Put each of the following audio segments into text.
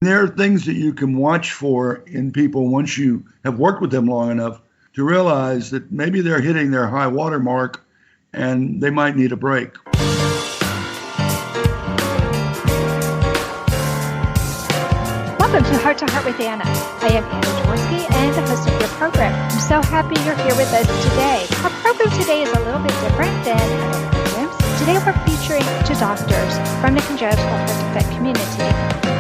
There are things that you can watch for in people once you have worked with them long enough to realize that maybe they're hitting their high water mark and they might need a break. Welcome to Heart with Anna. I am Anna Jaworski and the host of your program. I'm so happy you're here with us today. Our program today is a little bit different than other programs. Today we're featuring two doctors from the Congenital Heart Defect community.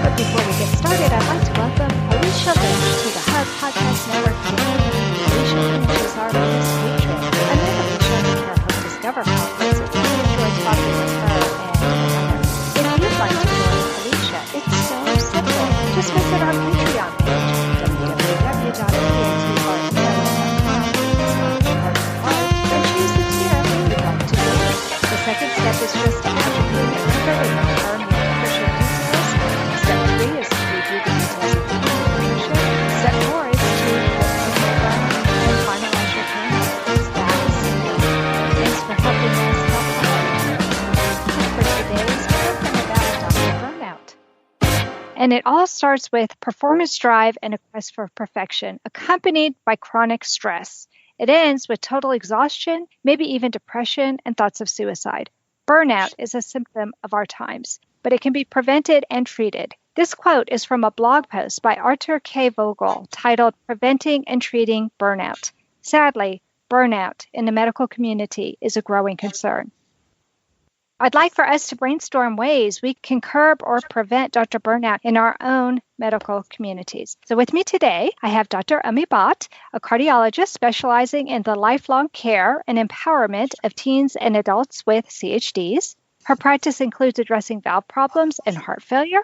But before we get started, I'd like to welcome Alicia Lynch to the Hub Podcast Network team. Alicia Lynch is our latest patron. I met Alicia at our Hope Discover conference. I really enjoyed talking with her and Anna. If you'd like to join Alicia, it's so simple. Just visit our Patreon page, www.patreon.com, and choose the tier you'd like to join. The second step is just to add your payment number and confirm your membership details. Step 3 is to review the details of the membership. Step 4 is to confirm and finalize your payment status. Thanks for helping us help others. For today's program about Dr. Burnout. And it all starts with performance drive and a quest for perfection, accompanied by chronic stress. It ends with total exhaustion, maybe even depression and thoughts of suicide. Burnout is a symptom of our times, but it can be prevented and treated. This quote is from a blog post by Arthur K. Vogel titled Preventing and Treating Burnout. Sadly, burnout in the medical community is a growing concern. I'd like for us to brainstorm ways we can curb or prevent Dr. Burnout in our own medical communities. So with me today, I have Dr. Ami Bhatt, a cardiologist specializing in the lifelong care and empowerment of teens and adults with CHDs. Her practice includes addressing valve problems and heart failure,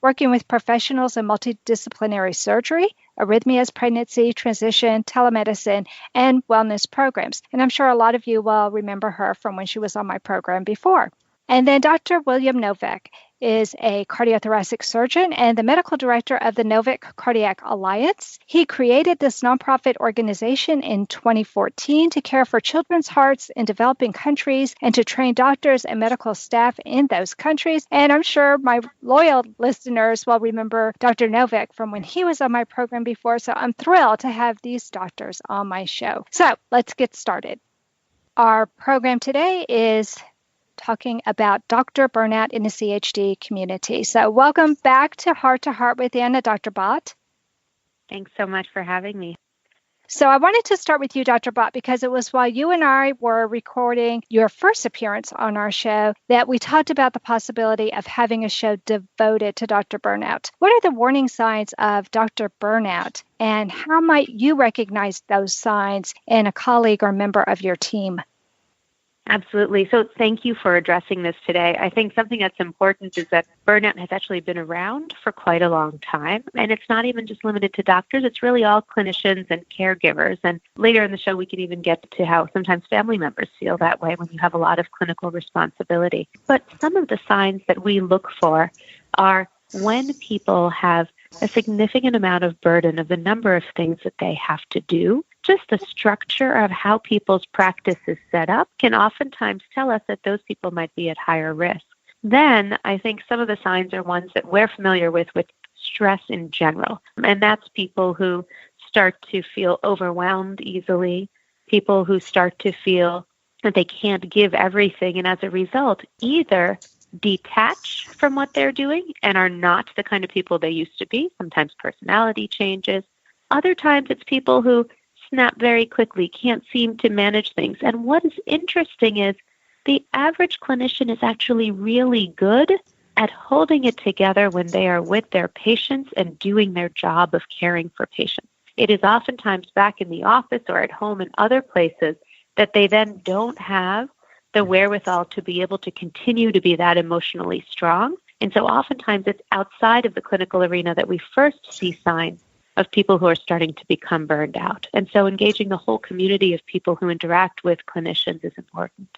working with professionals in multidisciplinary surgery, arrhythmias, pregnancy, transition, telemedicine, and wellness programs. And I'm sure a lot of you will remember her from when she was on my program before. And then Dr. William Novick is a cardiothoracic surgeon and the medical director of the Novick Cardiac Alliance. He created this nonprofit organization in 2014 to care for children's hearts in developing countries and to train doctors and medical staff in those countries. And I'm sure my loyal listeners will remember Dr. Novick from when he was on my program before. So I'm thrilled to have these doctors on my show. So let's get started. Our program today is talking about Dr. Burnout in the CHD community. So welcome back to Heart with Anna, Dr. Bhatt. Thanks so much for having me. So I wanted to start with you, Dr. Bhatt, because it was while you and I were recording your first appearance on our show that we talked about the possibility of having a show devoted to Dr. Burnout. What are the warning signs of Dr. Burnout, and how might you recognize those signs in a colleague or member of your team? Absolutely. So thank you for addressing this today. I think something that's important is that burnout has actually been around for quite a long time. And it's not even just limited to doctors. It's really all clinicians and caregivers. And later in the show, we can even get to how sometimes family members feel that way when you have a lot of clinical responsibility. But some of the signs that we look for are when people have a significant amount of burden of the number of things that they have to do. Just the structure of how people's practice is set up can oftentimes tell us that those people might be at higher risk. Then I think some of the signs are ones that we're familiar with stress in general. And that's people who start to feel overwhelmed easily, people who start to feel that they can't give everything, and as a result, either detach from what they're doing and are not the kind of people they used to be. Sometimes personality changes. Other times it's people who snap very quickly, can't seem to manage things. And what is interesting is the average clinician is actually really good at holding it together when they are with their patients and doing their job of caring for patients. It is oftentimes back in the office or at home and other places that they then don't have the wherewithal to be able to continue to be that emotionally strong. And so oftentimes it's outside of the clinical arena that we first see signs of people who are starting to become burned out. And so engaging the whole community of people who interact with clinicians is important.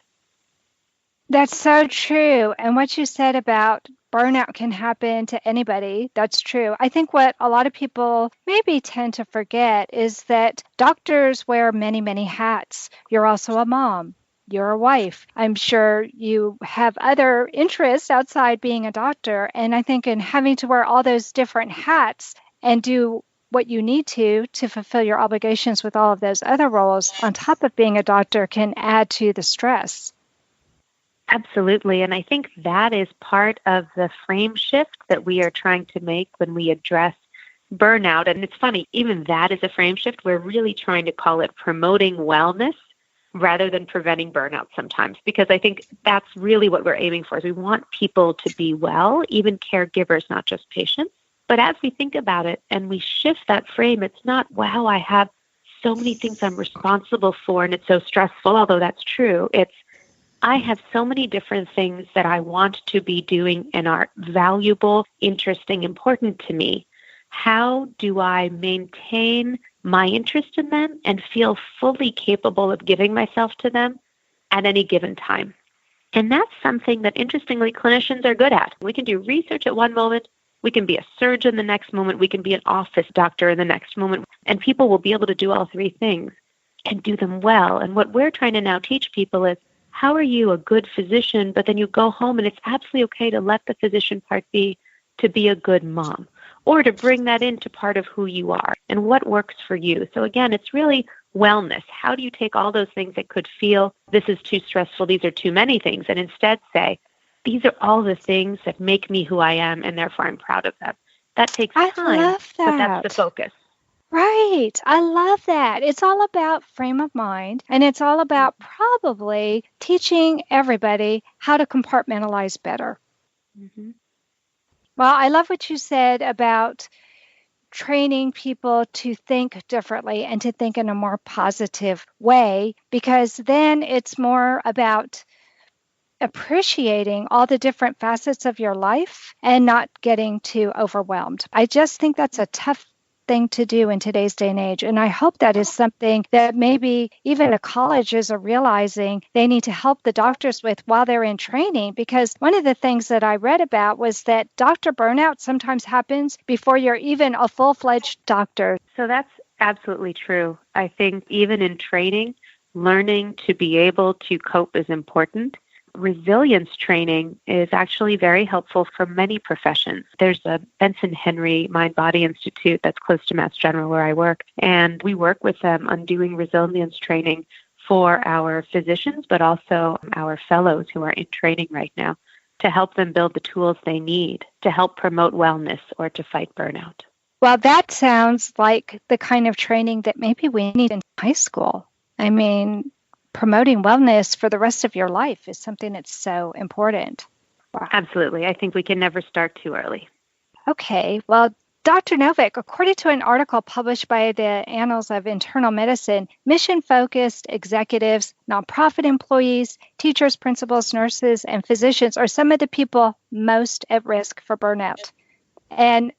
That's so true. And what you said about burnout can happen to anybody, that's true. I think what a lot of people maybe tend to forget is that doctors wear many, many hats. You're also a mom. you're a wife. I'm sure you have other interests outside being a doctor. And I think in having to wear all those different hats and do what you need to fulfill your obligations with all of those other roles on top of being a doctor can add to the stress. Absolutely. And I think that is part of the frame shift that we are trying to make when we address burnout. And it's funny, even that is a frame shift. We're really trying to call it promoting wellness rather than preventing burnout sometimes, because I think that's really what we're aiming for. Is we want people to be well, even caregivers, not just patients. But as we think about it and we shift that frame, it's not, wow, I have so many things I'm responsible for and it's so stressful, although that's true. It's, I have so many different things that I want to be doing and are valuable, interesting, important to me. How do I maintain my interest in them and feel fully capable of giving myself to them at any given time? And that's something that, interestingly, clinicians are good at. We can do research at one moment. We can be a surgeon the next moment. We can be an office doctor in the next moment. And people will be able to do all three things and do them well. And what we're trying to now teach people is, how are you a good physician, but then you go home and it's absolutely okay to let the physician part be to be a good mom, or to bring that into part of who you are and what works for you. So again, it's really wellness. How do you take all those things that could feel, this is too stressful, these are too many things, and instead say, these are all the things that make me who I am, and therefore I'm proud of them. That takes time, I love that. But that's the focus. Right. I love that. It's all about frame of mind, and it's all about probably teaching everybody how to compartmentalize better. Mm-hmm. Well, I love what you said about training people to think differently and to think in a more positive way, because then it's more about appreciating all the different facets of your life and not getting too overwhelmed. I just think that's a tough thing to do in today's day and age. And I hope that is something that maybe even the colleges are realizing they need to help the doctors with while they're in training. Because one of the things that I read about was that doctor burnout sometimes happens before you're even a full-fledged doctor. So that's absolutely true. I think even in training, learning to be able to cope is important. Resilience training is actually very helpful for many professions. There's a Benson Henry Mind-Body Institute that's close to Mass General where I work, and we work with them on doing resilience training for our physicians, but also our fellows who are in training right now to help them build the tools they need to help promote wellness or to fight burnout. Well, that sounds like the kind of training that maybe we need in high school. I mean, promoting wellness for the rest of your life is something that's so important. Wow. Absolutely. I think we can never start too early. Okay. Well, Dr. Novick, according to an article published by the Annals of Internal Medicine, mission-focused executives, nonprofit employees, teachers, principals, nurses, and physicians are some of the people most at risk for burnout. And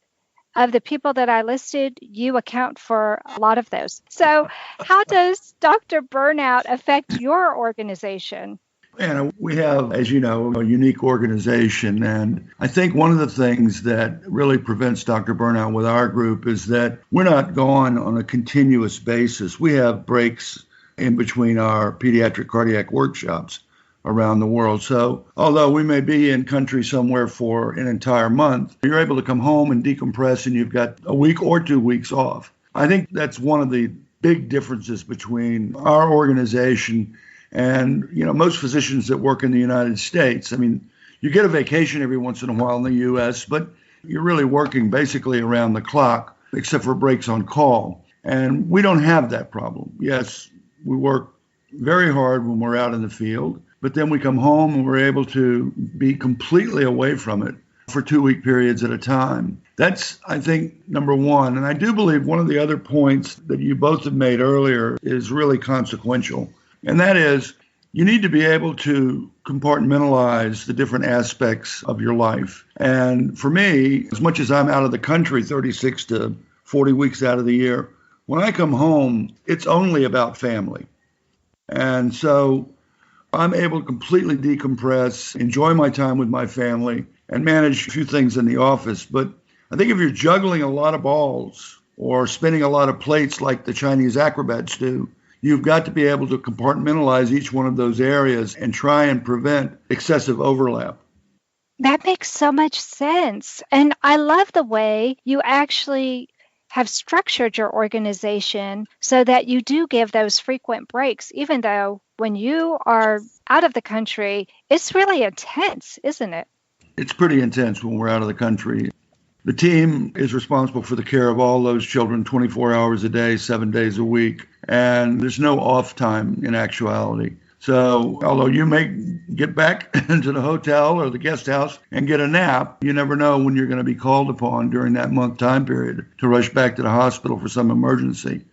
of the people that I listed, you account for a lot of those. So how does Dr. Burnout affect your organization? And we have, as you know, a unique organization. And I think one of the things that really prevents Dr. Burnout with our group is that we're not gone on a continuous basis. We have breaks in between our pediatric cardiac workshops around the world. So although we may be in country somewhere for an entire month, you're able to come home and decompress and you've got a week or 2 weeks off. I think that's one of the big differences between our organization and, most physicians that work in the United States. I mean, you get a vacation every once in a while in the U.S., but you're really working basically around the clock, except for breaks on call. And we don't have that problem. Yes, we work very hard when we're out in the field, but then we come home and we're able to be completely away from it for 2-week periods at a time. That's, I think, number one. And I do believe one of the other points that you both have made earlier is really consequential. And that is, you need to be able to compartmentalize the different aspects of your life. And for me, as much as I'm out of the country 36 to 40 weeks out of the year, when I come home, it's only about family. And so I'm able to completely decompress, enjoy my time with my family, and manage a few things in the office. But I think if you're juggling a lot of balls or spinning a lot of plates like the Chinese acrobats do, You've got to be able to compartmentalize each one of those areas and try and prevent excessive overlap. That makes so much sense. And I love the way you actually have structured your organization so that you do give those frequent breaks, even though when you are out of the country, it's really intense, isn't it? It's pretty intense when we're out of the country. The team is responsible for the care of all those children 24 hours a day, 7 days a week, and there's no off time in actuality. So although you may get back into the hotel or the guest house and get a nap, you never know when you're going to be called upon during that month time period to rush back to the hospital for some emergency.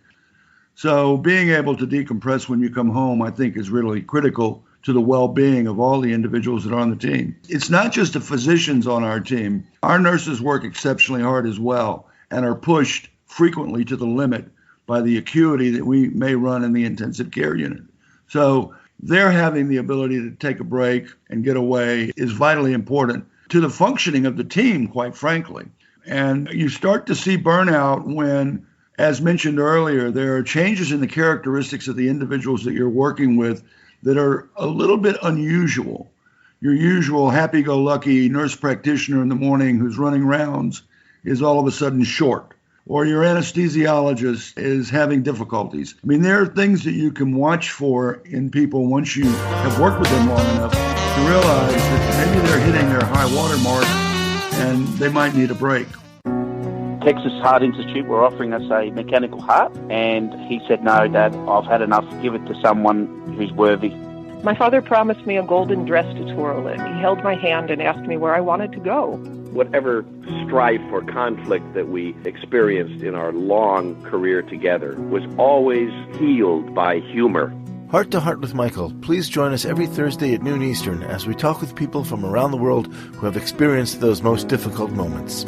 So being able to decompress when you come home, I think, is really critical to the well-being of all the individuals that are on the team. It's not just the physicians on our team. Our nurses work exceptionally hard as well and are pushed frequently to the limit by the acuity that we may run in the intensive care unit. So they're having the ability to take a break and get away is vitally important to the functioning of the team, quite frankly. And you start to see burnout when, as mentioned earlier, there are changes in the characteristics of the individuals that you're working with that are a little bit unusual. Your usual happy-go-lucky nurse practitioner in the morning who's running rounds is all of a sudden short, or your anesthesiologist is having difficulties. I mean, there are things that you can watch for in people once you have worked with them long enough to realize that maybe they're hitting their high water mark and they might need a break. Texas Heart Institute were offering us a mechanical heart, and he said, "No, Dad, I've had enough. Give it to someone who's worthy." My father promised me a golden dress to twirl in. He held my hand and asked me where I wanted to go. Whatever strife or conflict that we experienced in our long career together was always healed by humor. Heart to Heart with Michael. Please join us every Thursday at noon Eastern as we talk with people from around the world who have experienced those most difficult moments.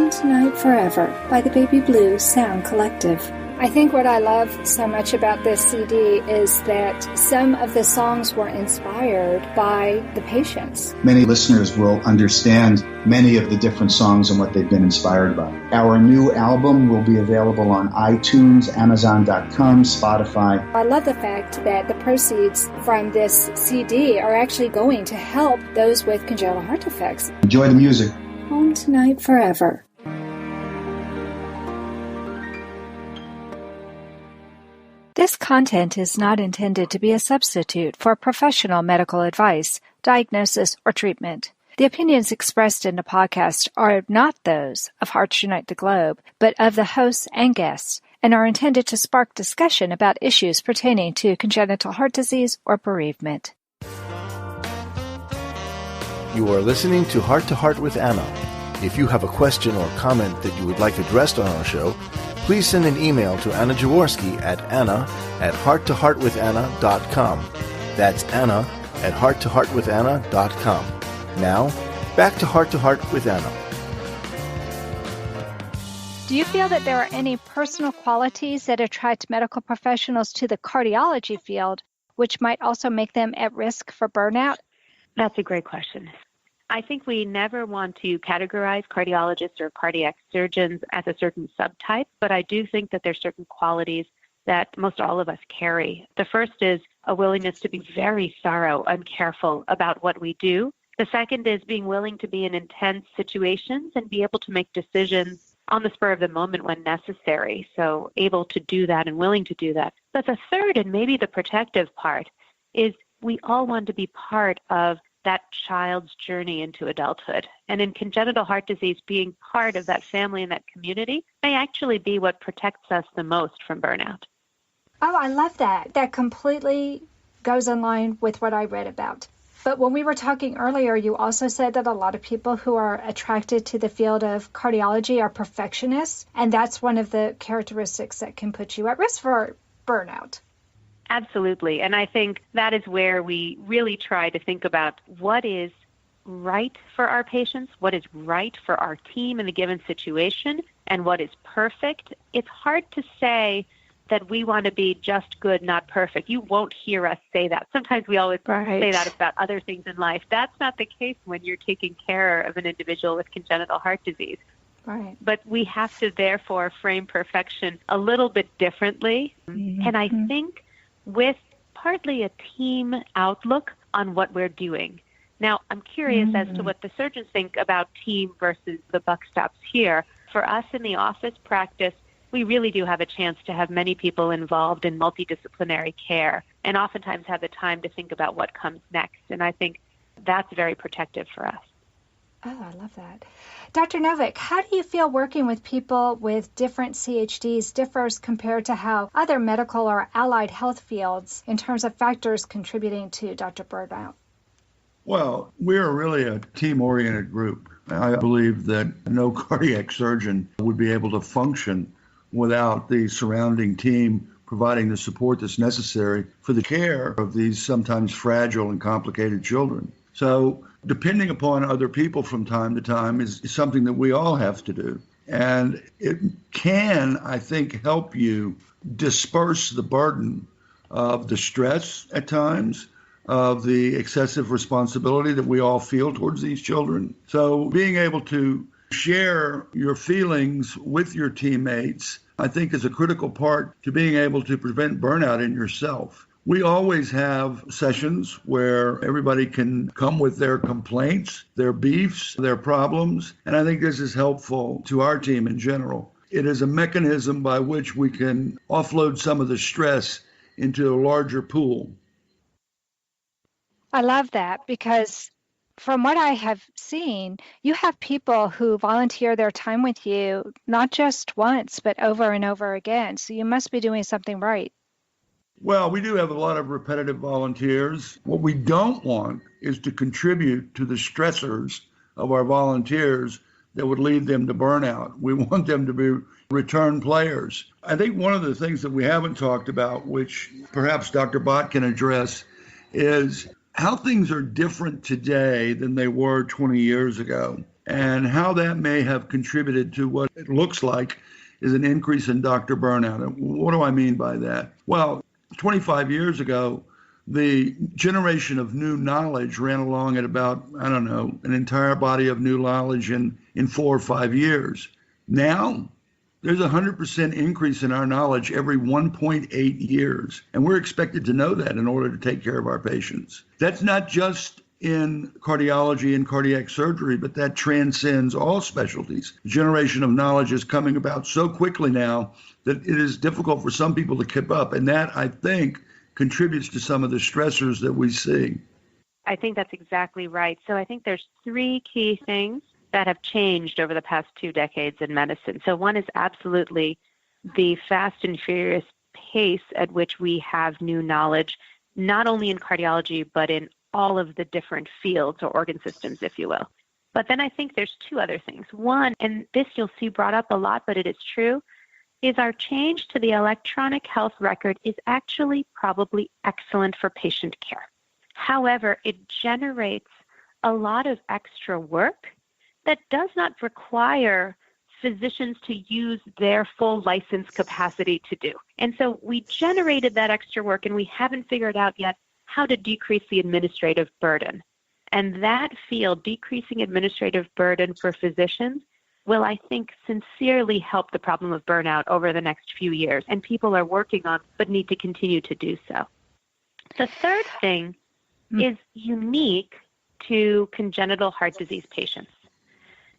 Tonight Forever by the Baby Blue Sound Collective. I think what I love so much about this CD is that some of the songs were inspired by the patients. Many listeners will understand many of the different songs and what they've been inspired by. Our new album will be available on iTunes, Amazon.com, Spotify. I love the fact that the proceeds from this CD are actually going to help those with congenital heart defects. Enjoy the music. Home Tonight Forever. This content is not intended to be a substitute for professional medical advice, diagnosis, or treatment. The opinions expressed in the podcast are not those of Hearts Unite the Globe, but of the hosts and guests, and are intended to spark discussion about issues pertaining to congenital heart disease or bereavement. You are listening to Heart with Anna. If you have a question or comment that you would like addressed on our show, please send an email to Anna Jaworski at anna@hearttoheartwithanna.com. That's anna@hearttoheartwithanna.com. Now, back to Heart with Anna. Do you feel that there are any personal qualities that attract medical professionals to the cardiology field, which might also make them at risk for burnout? That's a great question. I think we never want to categorize cardiologists or cardiac surgeons as a certain subtype, but I do think that there's certain qualities that most all of us carry. The first is a willingness to be very thorough and careful about what we do. The second is being willing to be in intense situations and be able to make decisions on the spur of the moment when necessary, so able to do that and willing to do that. But the third, and maybe the protective part, is we all want to be part of that child's journey into adulthood. And in congenital heart disease, being part of that family and that community may actually be what protects us the most from burnout. Oh, I love that. That completely goes in line with what I read about. But when we were talking earlier, you also said that a lot of people who are attracted to the field of cardiology are perfectionists, and that's one of the characteristics that can put you at risk for burnout. Absolutely. And I think that is where we really try to think about what is right for our patients, what is right for our team in a given situation, and what is perfect. It's hard to say that we want to be just good, not perfect. You won't hear us say that. Sometimes we always say that about other things in life. That's not the case when you're taking care of an individual with congenital heart disease. Right. But we have to therefore frame perfection a little bit differently. Mm-hmm. And I think with partly a team outlook on what we're doing. Now, I'm curious as to what the surgeons think about team versus the buck stops here. For us in the office practice, we really do have a chance to have many people involved in multidisciplinary care and oftentimes have the time to think about what comes next. And I think that's very protective for us. Oh, I love that. Dr. Novick, how do you feel working with people with different CHDs differs compared to how other medical or allied health fields in terms of factors contributing to Dr. Burnout? Well, we're really a team-oriented group. I believe that no cardiac surgeon would be able to function without the surrounding team providing the support that's necessary for the care of these sometimes fragile and complicated children. So depending upon other people from time to time is something that we all have to do. And it can, I think, help you disperse the burden of the stress at times, of the excessive responsibility that we all feel towards these children. So being able to share your feelings with your teammates, I think, is a critical part to being able to prevent burnout in yourself. We always have sessions where everybody can come with their complaints, their beefs, their problems, and I think this is helpful to our team in general. It is a mechanism by which we can offload some of the stress into a larger pool. I love that because from what I have seen, you have people who volunteer their time with you, not just once, but over and over again. So you must be doing something right. Well, we do have a lot of repetitive volunteers. What we don't want is to contribute to the stressors of our volunteers that would lead them to burnout. We want them to be return players. I think one of the things that we haven't talked about, which perhaps Dr. Bhatt can address, is how things are different today than they were 20 years ago, and how that may have contributed to what it looks like is an increase in doctor burnout. And what do I mean by that? Well, 25 years ago, the generation of new knowledge ran along at about, an entire body of new knowledge in 4 or 5 years. Now, there's a 100% increase in our knowledge every 1.8 years. And we're expected to know that in order to take care of our patients. That's not just in cardiology and cardiac surgery, but that transcends all specialties. The generation of knowledge is coming about so quickly now that it is difficult for some people to keep up. And that, I think, contributes to some of the stressors that we see. I think that's exactly right. So I think there's 3 key things that have changed over the past 2 decades in medicine. So one is absolutely the fast and furious pace at which we have new knowledge, not only in cardiology, but in all of the different fields or organ systems, if you will. But then I think there's 2 other things. One, and this you'll see brought up a lot, but it is true, is our change to the electronic health record is actually probably excellent for patient care. However, it generates a lot of extra work that does not require physicians to use their full license capacity to do. And so we generated that extra work, and we haven't figured out yet how to decrease the administrative burden. And that field, decreasing administrative burden for physicians, will, I think, sincerely help the problem of burnout over the next few years. And people are working on, but need to continue to do so. The third thing is unique to congenital heart disease patients.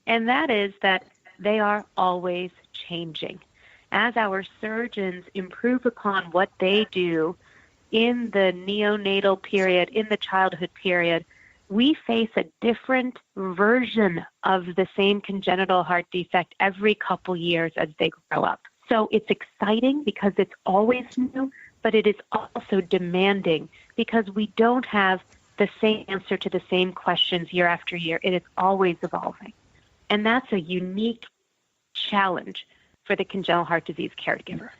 And that is that they are always changing. As our surgeons improve upon what they do in the neonatal period, in the childhood period, we face a different version of the same congenital heart defect every couple years as they grow up. So it's exciting because it's always new, but it is also demanding because we don't have the same answer to the same questions year after year. It is always evolving. And that's a unique challenge for the congenital heart disease caregiver.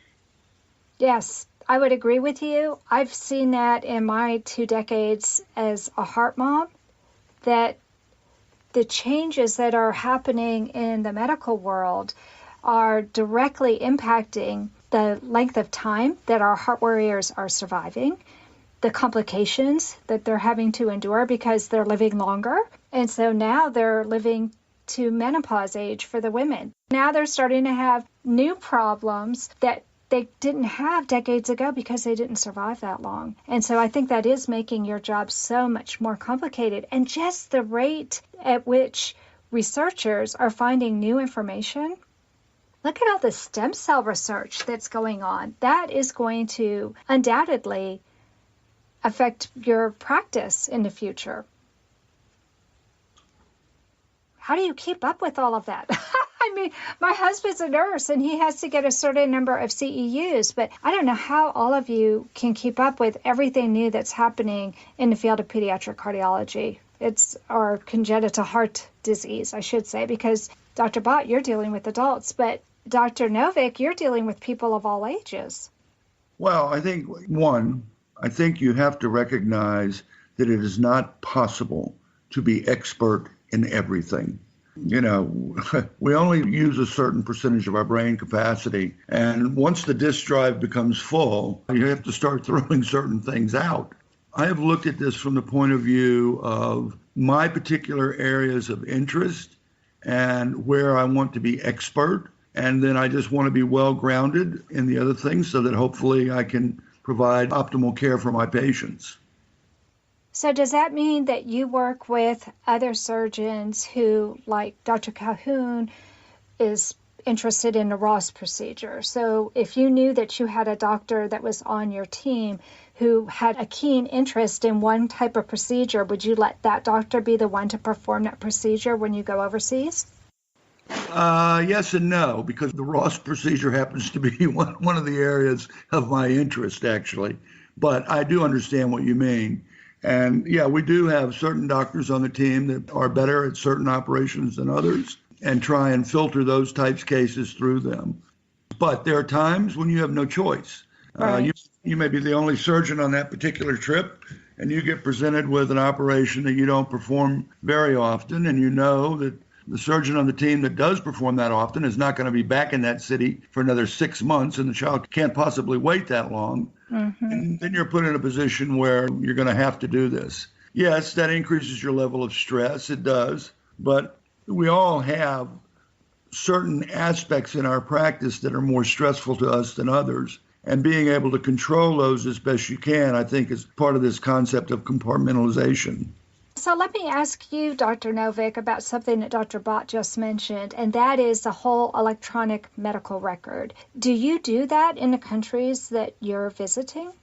Yes, I would agree with you. I've seen that in my 2 decades as a heart mom, that the changes that are happening in the medical world are directly impacting the length of time that our heart warriors are surviving, the complications that they're having to endure because they're living longer. And so now they're living to menopause age for the women. Now they're starting to have new problems that they didn't have decades ago because they didn't survive that long. And so I think that is making your job so much more complicated. And just the rate at which researchers are finding new information. Look at all the stem cell research that's going on. That is going to undoubtedly affect your practice in the future. How do you keep up with all of that? I mean, my husband's a nurse and he has to get a certain number of CEUs, but I don't know how all of you can keep up with everything new that's happening in the field of pediatric cardiology. Or congenital heart disease, I should say, because Dr. Bhatt, you're dealing with adults, but Dr. Novick, you're dealing with people of all ages. Well, I think you have to recognize that it is not possible to be expert in everything. You know, we only use a certain percentage of our brain capacity. And once the disk drive becomes full, you have to start throwing certain things out. I have looked at this from the point of view of my particular areas of interest and where I want to be expert. And then I just want to be well-grounded in the other things so that hopefully I can provide optimal care for my patients. So does that mean that you work with other surgeons who, like Dr. Calhoun, is interested in the Ross procedure? So if you knew that you had a doctor that was on your team who had a keen interest in one type of procedure, would you let that doctor be the one to perform that procedure when you go overseas? Yes and no, because the Ross procedure happens to be one of the areas of my interest, actually. But I do understand what you mean. And yeah, we do have certain doctors on the team that are better at certain operations than others and try and filter those types of cases through them. But there are times when you have no choice. Right. You may be the only surgeon on that particular trip, and you get presented with an operation that you don't perform very often, and you know that the surgeon on the team that does perform that often is not going to be back in that city for another 6 months, and the child can't possibly wait that long. Mm-hmm. And then you're put in a position where you're going to have to do this. Yes, that increases your level of stress. It does. But we all have certain aspects in our practice that are more stressful to us than others. And being able to control those as best you can, I think, is part of this concept of compartmentalization. So let me ask you, Dr. Novick, about something that Dr. Bhatt just mentioned, and that is the whole electronic medical record. Do you do that in the countries that you're visiting?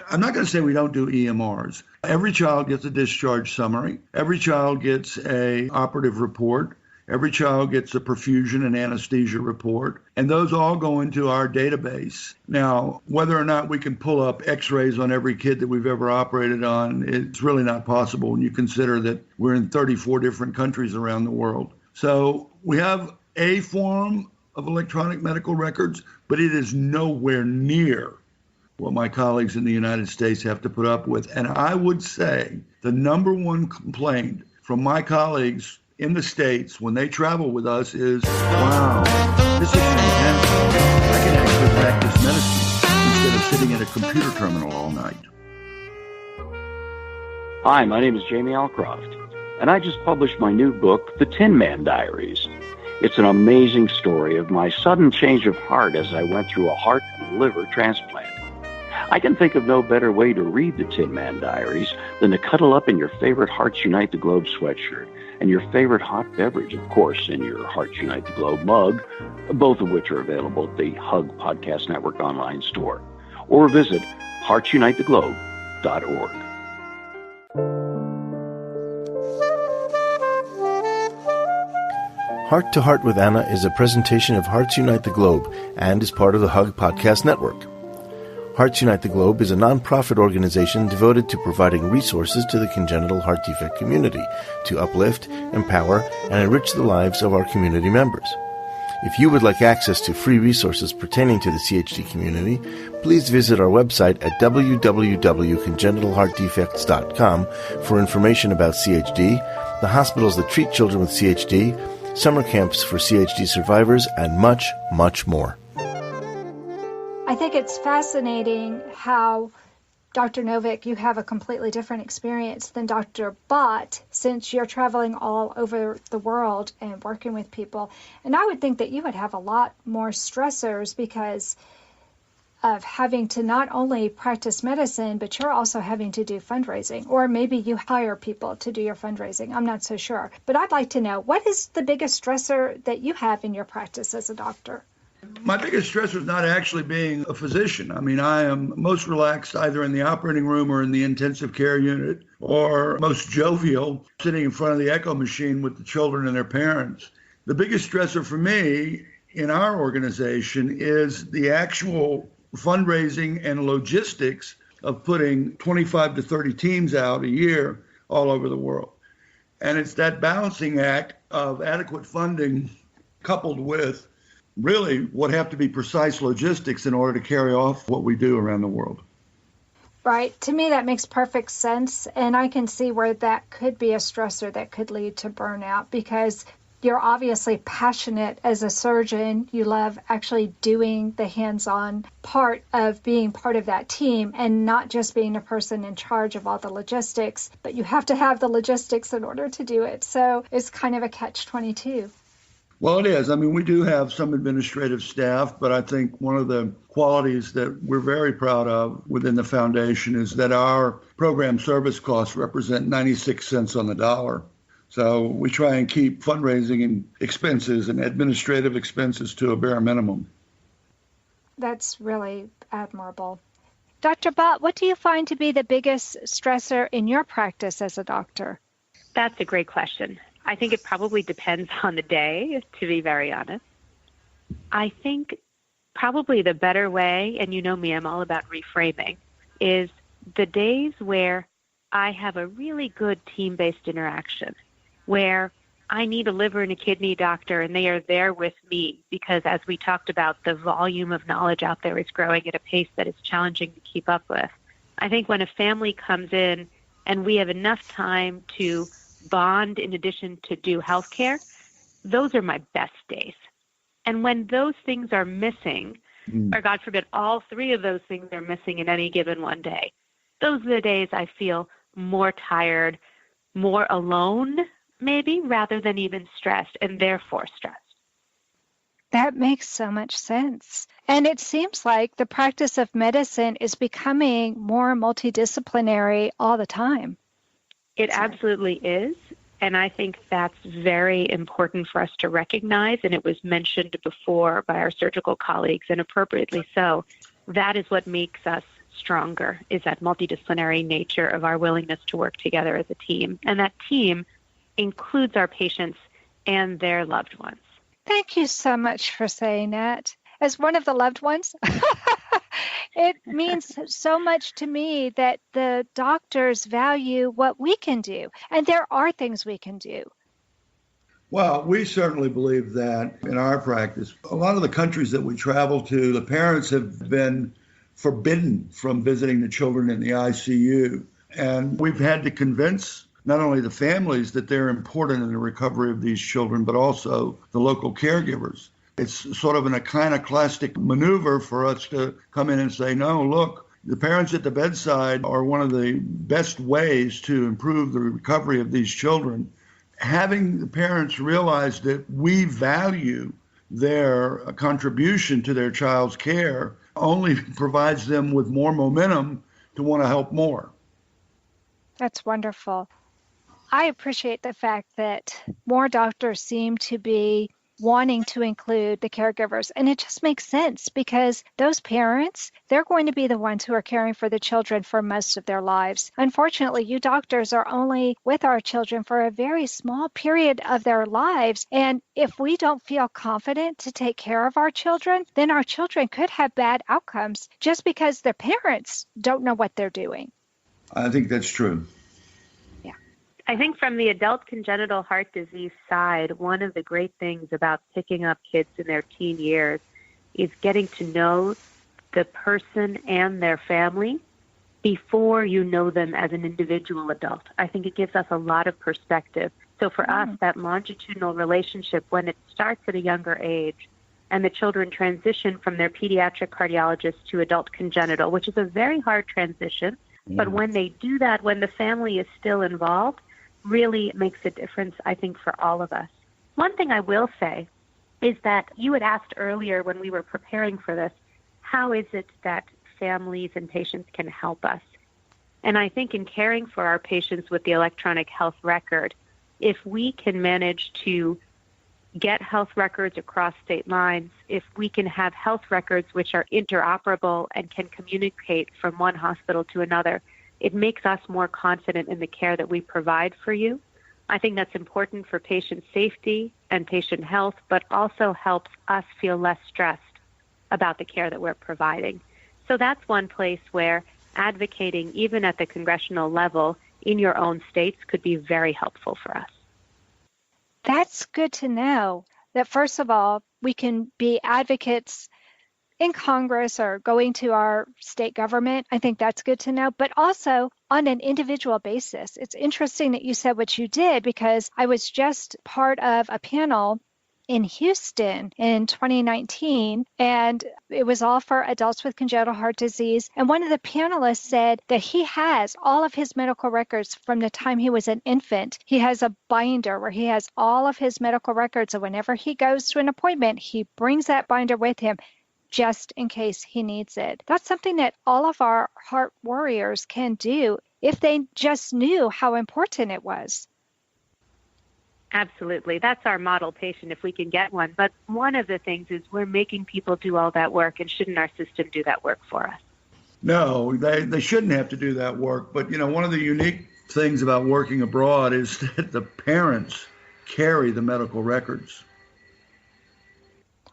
I'm not going to say we don't do EMRs. Every child gets a discharge summary. Every child gets an operative report. Every child gets a perfusion and anesthesia report, and those all go into our database. Now, whether or not we can pull up x-rays on every kid that we've ever operated on, it's really not possible when you consider that we're in 34 different countries around the world. So we have a form of electronic medical records, but it is nowhere near what my colleagues in the United States have to put up with. And I would say the number one complaint from my colleagues in the States when they travel with us is, wow, this is fantastic. I can actually practice medicine instead of sitting at a computer terminal all night. Hi, my name is Jamie Alcroft, and I just published my new book, The Tin Man Diaries. It's an amazing story of my sudden change of heart as I went through a heart and liver transplant. I can think of no better way to read The Tin Man Diaries than to cuddle up in your favorite Hearts Unite the Globe sweatshirt and your favorite hot beverage, of course, in your Hearts Unite the Globe mug, both of which are available at the Hug Podcast Network online store, or visit heartsunitetheglobe.org. Heart to Heart with Anna is a presentation of Hearts Unite the Globe and is part of the Hug Podcast Network. Hearts Unite the Globe is a non-profit organization devoted to providing resources to the congenital heart defect community to uplift, empower, and enrich the lives of our community members. If you would like access to free resources pertaining to the CHD community, please visit our website at www.congenitalheartdefects.com for information about CHD, the hospitals that treat children with CHD, summer camps for CHD survivors, and much, much more. I think it's fascinating how, Dr. Novick, you have a completely different experience than Dr. Bhatt, since you're traveling all over the world and working with people. And I would think that you would have a lot more stressors because of having to not only practice medicine, but you're also having to do fundraising. Or maybe you hire people to do your fundraising. I'm not so sure. But I'd like to know, what is the biggest stressor that you have in your practice as a doctor? My biggest stressor is not actually being a physician. I mean, I am most relaxed either in the operating room or in the intensive care unit, or most jovial sitting in front of the echo machine with the children and their parents. The biggest stressor for me in our organization is the actual fundraising and logistics of putting 25 to 30 teams out a year all over the world. And it's that balancing act of adequate funding coupled with really what have to be precise logistics in order to carry off what we do around the world. Right. To me, that makes perfect sense. And I can see where that could be a stressor that could lead to burnout, because you're obviously passionate as a surgeon. You love actually doing the hands-on part of being part of that team and not just being a person in charge of all the logistics, but you have to have the logistics in order to do it. So it's kind of a catch-22. Well, it is. I mean, we do have some administrative staff, but I think one of the qualities that we're very proud of within the foundation is that our program service costs represent 96 cents on the dollar. So we try and keep fundraising and expenses and administrative expenses to a bare minimum. That's really admirable. Dr. Bhatt, what do you find to be the biggest stressor in your practice as a doctor? That's a great question. I think it probably depends on the day, to be very honest. I think probably the better way, and you know me, I'm all about reframing, is the days where I have a really good team-based interaction, where I need a liver and a kidney doctor and they are there with me, because as we talked about, the volume of knowledge out there is growing at a pace that is challenging to keep up with. I think when a family comes in and we have enough time to bond in addition to do healthcare, those are my best days. And when those things are missing, or God forbid, all three of those things are missing in any given one day, those are the days I feel more tired, more alone, maybe, rather than even stressed, and therefore stressed. That makes so much sense. And it seems like the practice of medicine is becoming more multidisciplinary all the time. It absolutely is, and I think that's very important for us to recognize, and it was mentioned before by our surgical colleagues, and appropriately so. That is what makes us stronger, is that multidisciplinary nature of our willingness to work together as a team. And that team includes our patients and their loved ones. Thank you so much for saying that. As one of the loved ones, it means so much to me that the doctors value what we can do. And there are things we can do. Well, we certainly believe that in our practice. A lot of the countries that we travel to, the parents have been forbidden from visiting the children in the ICU. And we've had to convince not only the families that they're important in the recovery of these children, but also the local caregivers. It's sort of an iconoclastic maneuver for us to come in and say, no, look, the parents at the bedside are one of the best ways to improve the recovery of these children. Having the parents realize that we value their contribution to their child's care only provides them with more momentum to want to help more. That's wonderful. I appreciate the fact that more doctors seem to be wanting to include the caregivers. And it just makes sense, because those parents, they're going to be the ones who are caring for the children for most of their lives. Unfortunately, you doctors are only with our children for a very small period of their lives. And if we don't feel confident to take care of our children, then our children could have bad outcomes just because their parents don't know what they're doing. I think that's true. I think from the adult congenital heart disease side, one of the great things about picking up kids in their teen years is getting to know the person and their family before you know them as an individual adult. I think it gives us a lot of perspective. So for us, that longitudinal relationship, when it starts at a younger age, and the children transition from their pediatric cardiologist to adult congenital, which is a very hard transition. But when they do that, when the family is still involved, really makes a difference, I think, for all of us. One thing I will say is that you had asked earlier when we were preparing for this, how is it that families and patients can help us? And I think in caring for our patients with the electronic health record, if we can manage to get health records across state lines, if we can have health records which are interoperable and can communicate from one hospital to another, it makes us more confident in the care that we provide for you. I think that's important for patient safety and patient health, but also helps us feel less stressed about the care that we're providing. So that's one place where advocating, even at the congressional level, in your own states could be very helpful for us. That's good to know that, first of all, we can be advocates in Congress or going to our state government. I think that's good to know, but also on an individual basis. It's interesting that you said what you did, because I was just part of a panel in Houston in 2019, and it was all for adults with congenital heart disease. And one of the panelists said that he has all of his medical records from the time he was an infant. He has a binder where he has all of his medical records, and whenever he goes to an appointment, he brings that binder with him just in case he needs it. That's something that all of our heart warriors can do if they just knew how important it was. Absolutely. That's our model patient if we can get one. But one of the things is we're making people do all that work, and shouldn't our system do that work for us? No, they shouldn't have to do that work. But, one of the unique things about working abroad is that the parents carry the medical records.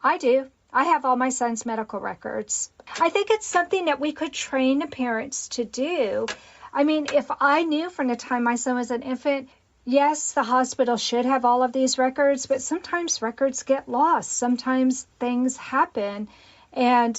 I do. I have all my son's medical records. I think it's something that we could train the parents to do. I mean, if I knew from the time my son was an infant, yes, the hospital should have all of these records, but sometimes records get lost. Sometimes things happen. And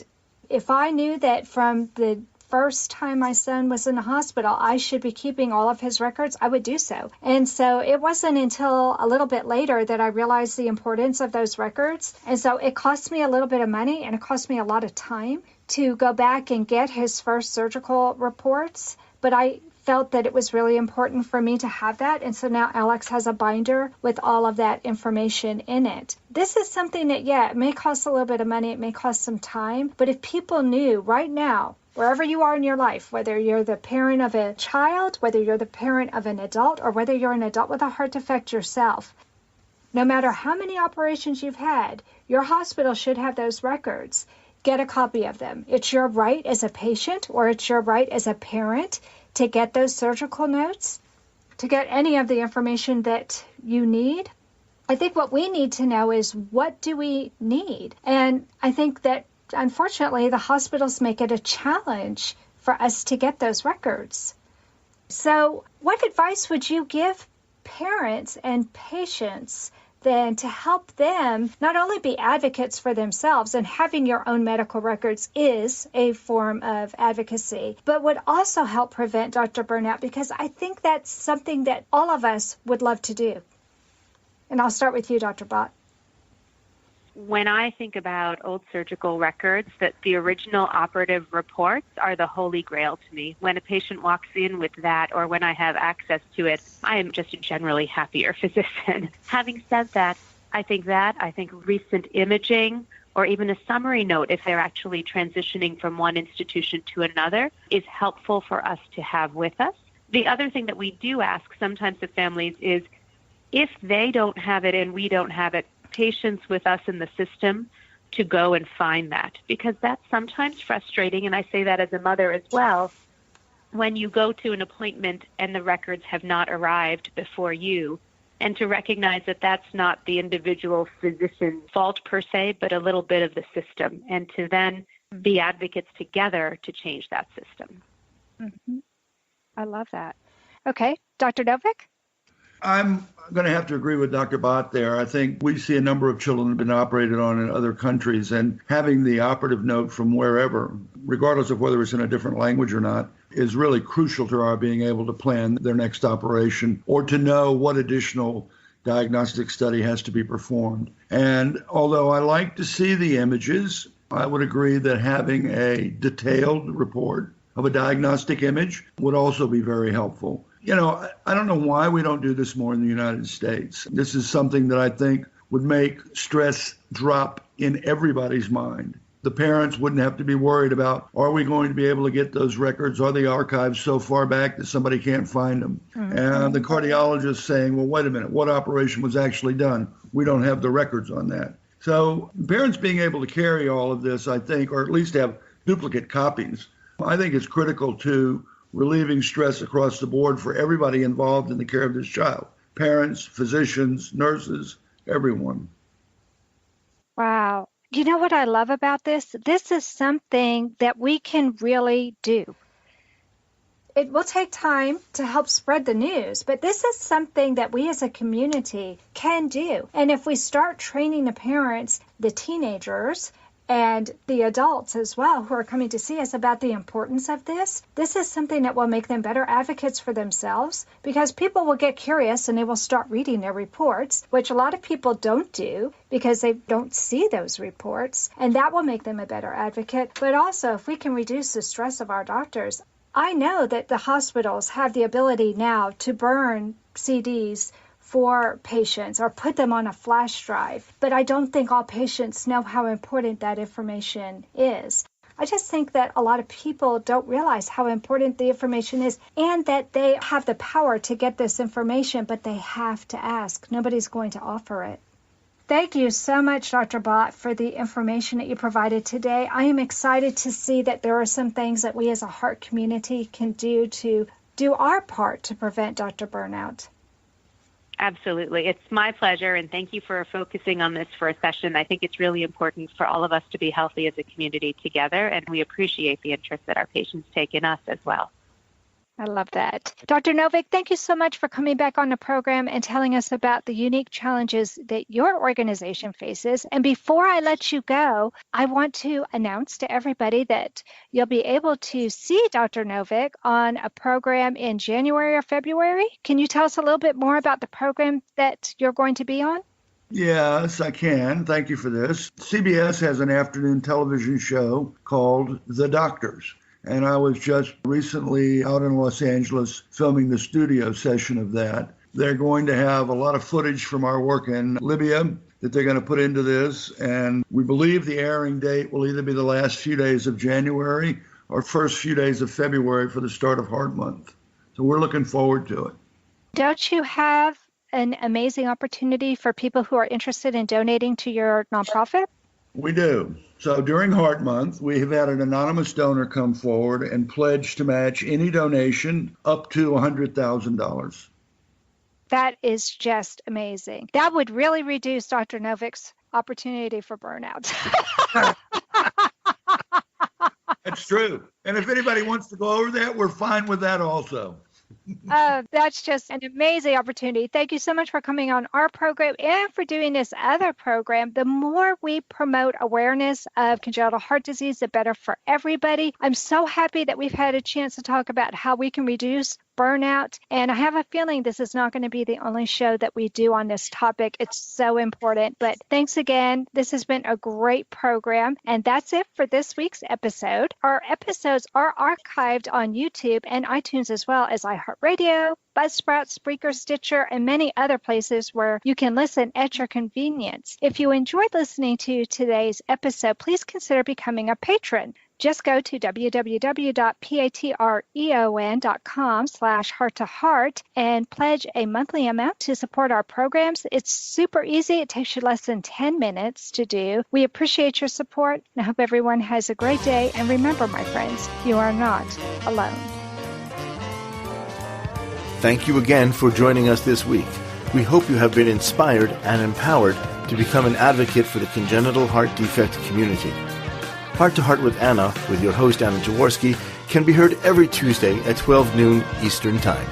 if I knew that from the first time my son was in the hospital, I should be keeping all of his records, I would do so. And so it wasn't until a little bit later that I realized the importance of those records. And so it cost me a little bit of money, and it cost me a lot of time to go back and get his first surgical reports. But I felt that it was really important for me to have that. And so now Alex has a binder with all of that information in it. This is something that, it may cost a little bit of money, it may cost some time, but if people knew right now, wherever you are in your life, whether you're the parent of a child, whether you're the parent of an adult, or whether you're an adult with a heart defect yourself, no matter how many operations you've had, your hospital should have those records. Get a copy of them. It's your right as a patient, or it's your right as a parent to get those surgical notes, to get any of the information that you need. I think what we need to know is, what do we need? And I think that, unfortunately, the hospitals make it a challenge for us to get those records. So what advice would you give parents and patients then to help them not only be advocates for themselves, and having your own medical records is a form of advocacy, but would also help prevent Dr. Burnout, because I think that's something that all of us would love to do. And I'll start with you, Dr. Bhatt. When I think about old surgical records, that the original operative reports are the holy grail to me. When a patient walks in with that, or when I have access to it, I am just a generally happier physician. Having said that, I think recent imaging, or even a summary note if they're actually transitioning from one institution to another, is helpful for us to have with us. The other thing that we do ask sometimes of families is, if they don't have it and we don't have it, patience with us in the system to go and find that, because that's sometimes frustrating, and I say that as a mother as well, when you go to an appointment and the records have not arrived before you, and to recognize that that's not the individual physician's fault per se, but a little bit of the system, and to then be advocates together to change that system. Mm-hmm. I love that. Okay, Dr. Novick? I'm going to have to agree with Dr. Bhatt there. I think we see a number of children that have been operated on in other countries, and having the operative note from wherever, regardless of whether it's in a different language or not, is really crucial to our being able to plan their next operation, or to know what additional diagnostic study has to be performed. And although I like to see the images, I would agree that having a detailed report of a diagnostic image would also be very helpful. I don't know why we don't do this more in the United States. This is something that I think would make stress drop in everybody's mind. The parents wouldn't have to be worried about, are we going to be able to get those records? Are the archives so far back that somebody can't find them? Mm-hmm. And the cardiologist saying, well, wait a minute, what operation was actually done? We don't have the records on that. So parents being able to carry all of this, I think, or at least have duplicate copies, I think is critical to relieving stress across the board for everybody involved in the care of this child. Parents, physicians, nurses, everyone. Wow. You know what I love about this? This is something that we can really do. It will take time to help spread the news, but this is something that we as a community can do. And if we start training the parents, the teenagers, and the adults as well who are coming to see us about the importance of this is something that will make them better advocates for themselves, because people will get curious and they will start reading their reports, which a lot of people don't do because they don't see those reports, and that will make them a better advocate. But also, if we can reduce the stress of our doctors, I know that the hospitals have the ability now to burn CDs for patients or put them on a flash drive. But I don't think all patients know how important that information is. I just think that a lot of people don't realize how important the information is and that they have the power to get this information, but they have to ask. Nobody's going to offer it. Thank you so much, Dr. Bhatt, for the information that you provided today. I am excited to see that there are some things that we as a heart community can do to do our part to prevent Dr. Burnout. Absolutely. It's my pleasure, and thank you for focusing on this for a session. I think it's really important for all of us to be healthy as a community together, and we appreciate the interest that our patients take in us as well. I love that. Dr. Novick, thank you so much for coming back on the program and telling us about the unique challenges that your organization faces. And before I let you go, I want to announce to everybody that you'll be able to see Dr. Novick on a program in January or February. Can you tell us a little bit more about the program that you're going to be on? Yes, I can. Thank you for this. CBS has an afternoon television show called The Doctors. And I was just recently out in Los Angeles filming the studio session of that. They're going to have a lot of footage from our work in Libya that they're going to put into this. And we believe the airing date will either be the last few days of January or first few days of February for the start of Heart Month. So we're looking forward to it. Don't you have an amazing opportunity for people who are interested in donating to your nonprofit? We do. So during Heart Month, we have had an anonymous donor come forward and pledge to match any donation up to $100,000. That is just amazing. That would really reduce Dr. Novick's opportunity for burnout. That's true. And if anybody wants to go over that, we're fine with that also. That's just an amazing opportunity. Thank you so much for coming on our program and for doing this other program. The more we promote awareness of congenital heart disease, the better for everybody. I'm so happy that we've had a chance to talk about how we can reduce burnout. And I have a feeling this is not going to be the only show that we do on this topic. It's so important. But thanks again. This has been a great program. And that's it for this week's episode. Our episodes are archived on YouTube and iTunes, as well as iHeartRadio, Buzzsprout, Spreaker, Stitcher, and many other places where you can listen at your convenience. If you enjoyed listening to today's episode, please consider becoming a patron. Just go to www.patreon.com/heart-to-heart and pledge a monthly amount to support our programs. It's super easy. It takes you less than 10 minutes to do. We appreciate your support, and I hope everyone has a great day. And remember, my friends, you are not alone. Thank you again for joining us this week. We hope you have been inspired and empowered to become an advocate for the congenital heart defect community. Heart to Heart with Anna, with your host Anna Jaworski, can be heard every Tuesday at 12 noon Eastern Time.